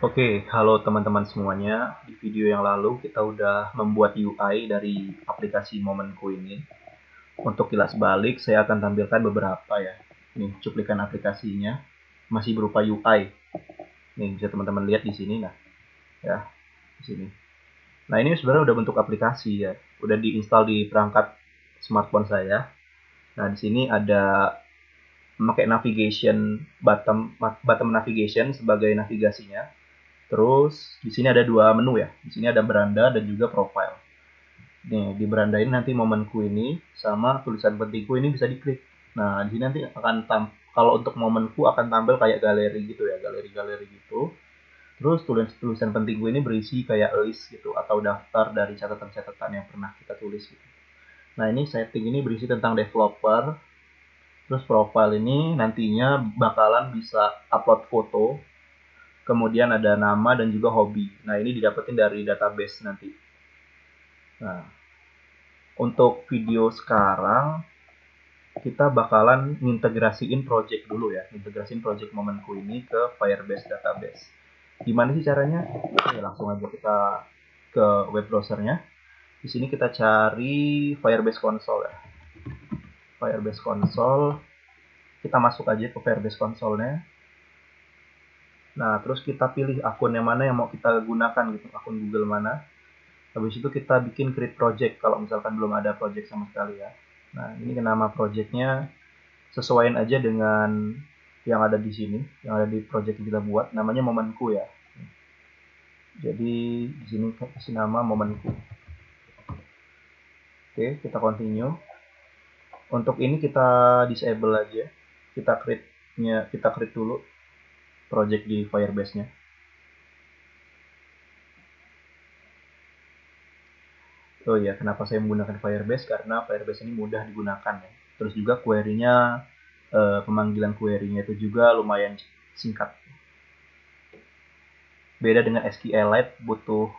Oke, halo teman-teman semuanya. Di video yang lalu kita udah membuat UI dari aplikasi Momenku ini. Untuk kilas balik, saya akan tampilkan beberapa ya. Nih, cuplikan aplikasinya masih berupa UI. Nih, bisa teman-teman lihat di sini nah. Ya, di sini. Nah, ini sebenarnya udah bentuk aplikasi ya. Udah diinstal di perangkat smartphone saya. Nah, di sini ada memakai navigation bottom navigation sebagai navigasinya. Terus di sini ada dua menu ya. Di sini ada beranda dan juga profile. Nih, di beranda ini nanti momenku ini sama tulisan pentingku ini bisa diklik. Nah, di sini nanti akan kalau untuk momenku akan tampil kayak galeri gitu ya, galeri-galeri gitu. Terus tulisan pentingku ini berisi kayak list gitu atau daftar dari catatan-catatan yang pernah kita tulis gitu. Nah, ini setting ini berisi tentang developer. Terus profile ini nantinya bakalan bisa upload foto, kemudian ada nama dan juga hobi. Nah, ini didapetin dari database nanti. Nah, untuk video sekarang kita bakalan ngintegrasiin project dulu ya, integrasiin project Momenku ini ke Firebase database. Gimana sih caranya? Oke, langsung aja kita ke web browsernya. Di sini kita cari Firebase Console ya. Firebase Console, kita masuk aja ke Firebase Console-nya. Nah, terus kita pilih akun yang mana yang mau kita gunakan gitu, akun Google mana. Habis itu kita bikin create project kalau misalkan belum ada project sama sekali ya. Nah, ini nama projectnya sesuaiin aja dengan yang ada di sini, yang ada di project yang kita buat, namanya Momenku ya. Jadi di sini kasih nama Momenku. Oke, kita continue. Untuk ini kita disable aja. Kita create dulu project di Firebase-nya. Oh iya, kenapa saya menggunakan Firebase? Karena Firebase ini mudah digunakan ya. Terus juga query-nya, pemanggilan query-nya itu juga lumayan singkat. Beda dengan SQLite butuh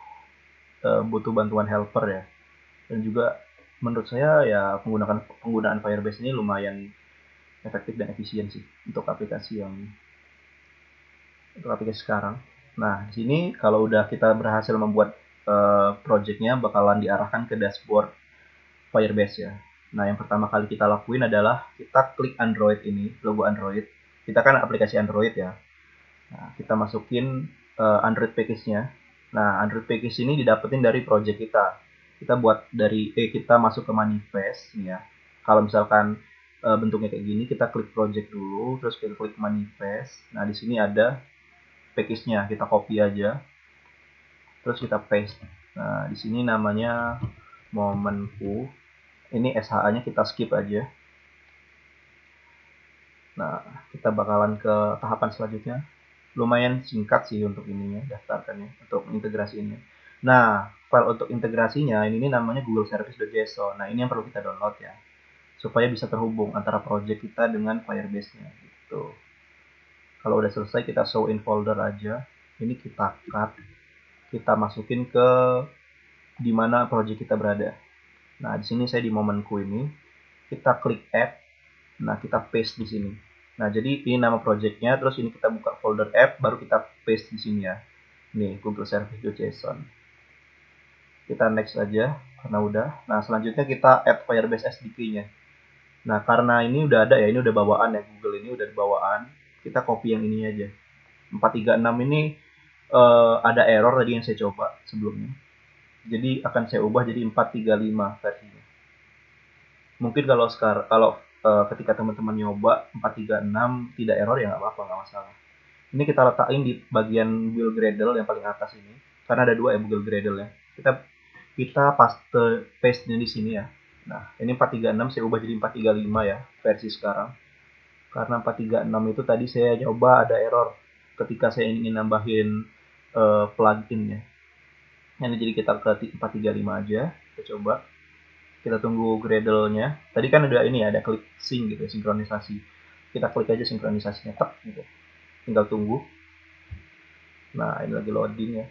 bantuan helper ya. Dan juga menurut saya ya penggunaan Firebase ini lumayan efektif dan efisien sih untuk aplikasi sekarang. Nah, di sini kalau udah kita berhasil membuat projectnya bakalan diarahkan ke dashboard Firebase ya. Nah, yang pertama kali kita lakuin adalah kita klik Android ini, logo Android. Kita kan aplikasi Android ya. Nah, kita masukin Android package-nya. Nah, Android package ini didapetin dari project kita. Kita masuk ke manifest nih ya. Kalau misalkan bentuknya kayak gini, kita klik project dulu, terus kita klik manifest. Nah, di sini ada package-nya, kita copy aja. Terus kita paste. Nah, di sini namanya Momenku. Ini SHA-nya kita skip aja. Nah, kita bakalan ke tahapan selanjutnya. Lumayan singkat sih untuk ininya, daftarkannya, untuk integrasinya. Nah, file untuk integrasinya ini namanya Google Service.json. Nah, ini yang perlu kita download ya, supaya bisa terhubung antara project kita dengan Firebase-nya gitu. Kalau udah selesai kita show in folder aja. Ini kita cut, kita masukin ke dimana project kita berada. Nah, di sini saya di Momenku ini, kita klik add. Nah, kita paste di sini. Nah, jadi ini nama projectnya, terus ini kita buka folder app, baru kita paste di sini ya. Nih, Google Service.json. Kita next aja, karena udah. Nah, selanjutnya kita add Firebase SDK-nya. Nah, karena ini udah ada ya, ini udah bawaan ya, Google ini udah bawaan. Kita copy yang ini aja. 436 ini ada error tadi yang saya coba sebelumnya. Jadi akan saya ubah jadi 435 versinya. Mungkin kalau ketika teman-teman nyoba 436 tidak error ya nggak apa-apa, nggak masalah. Ini kita letakin di bagian wheel Gradle yang paling atas ini, karena ada dua ya wheel Gradle ya. Kita paste-nya di sini ya. Nah, ini 436 saya ubah jadi 435 ya versi sekarang. Karena 436 itu tadi saya coba ada error ketika saya ingin nambahin plugin-nya. Ini jadi kita ke 435 aja, kita coba. Kita tunggu Gradle-nya. Tadi kan ada ini ya, ada klik sync gitu, sinkronisasi. Kita klik aja sinkronisasinya, tek gitu. Tinggal tunggu. Nah, ini lagi loading ya.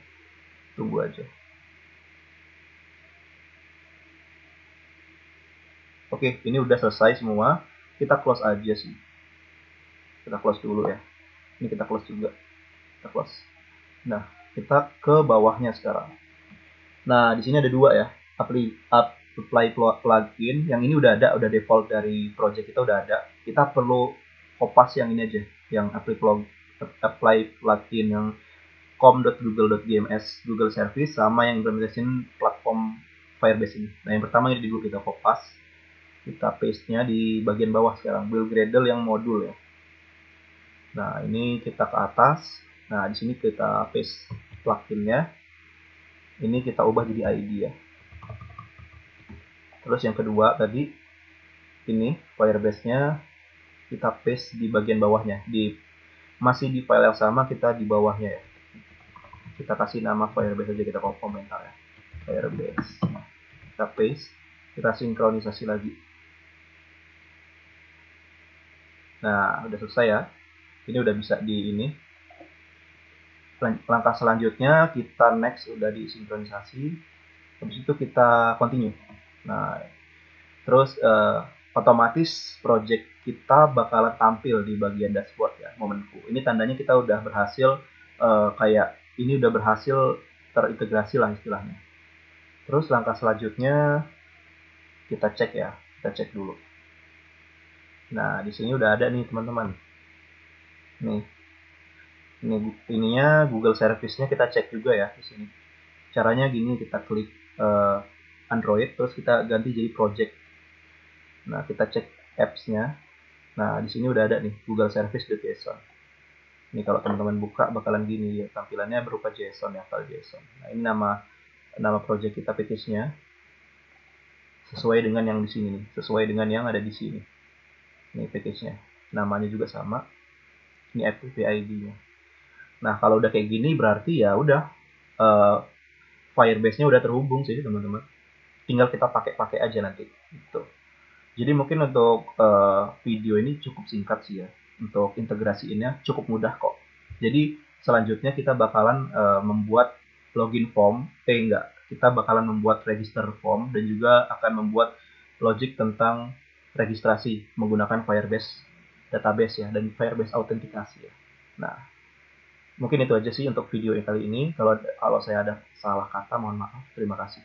Tunggu aja. Oke, ini udah selesai semua. Kita close aja sih. Kita close dulu ya. Ini kita close juga. Kita close. Nah, kita ke bawahnya sekarang. Nah, di sini ada dua ya, apply plugin. Yang ini udah ada, udah default dari project kita udah ada. Kita perlu kopas yang ini aja, yang apply plugin yang com.google.gms Google Service sama yang implementation platform Firebase ini. Nah, yang pertama ini dulu kita kopas, kita paste-nya di bagian bawah sekarang, build Gradle yang modul ya. Nah, ini kita ke atas. Nah, di sini kita paste pluginnya. Ini kita ubah jadi ID ya. Terus yang kedua tadi, ini Firebase-nya kita paste di bagian bawahnya. Masih di file yang sama, kita di bawahnya ya. Kita kasih nama Firebase aja, kita komentar ya. Firebase. Kita paste, kita sinkronisasi lagi. Nah, udah selesai ya. Ini udah bisa di ini. Langkah selanjutnya kita next, udah disinkronisasi. Habis itu kita continue. Nah, terus otomatis project kita bakalan tampil di bagian dashboard ya, momenku. Ini tandanya kita udah berhasil, kayak ini udah berhasil terintegrasi lah istilahnya. Terus langkah selanjutnya kita cek ya, kita cek dulu. Nah, di sini udah ada nih teman-teman. Nih, ininya Google Service-nya kita cek juga ya di sini. Caranya gini, kita klik Android, terus kita ganti jadi project. Nah, kita cek apps-nya. Nah, di sini udah ada nih Google Service.json. Ini kalau teman-teman buka bakalan gini ya, tampilannya berupa JSON ya, file JSON. Nah, ini nama project kita, package-nya sesuai dengan yang di sini nih, sesuai dengan yang ada di sini. Ini package-nya. Namanya juga sama. Ini FTP ID-nya. Nah, kalau udah kayak gini berarti ya udah Firebase-nya udah terhubung sih, teman-teman. Tinggal kita pakai aja nanti. Gitu. Jadi mungkin untuk video ini cukup singkat sih ya. Untuk integrasiinnya cukup mudah kok. Jadi selanjutnya kita bakalan membuat login form. Kita bakalan membuat register form dan juga akan membuat logic tentang registrasi menggunakan Firebase database ya, dan Firebase autentikasi ya. Nah, mungkin itu aja sih untuk video yang kali ini. Kalau saya ada salah kata, mohon maaf. Terima kasih.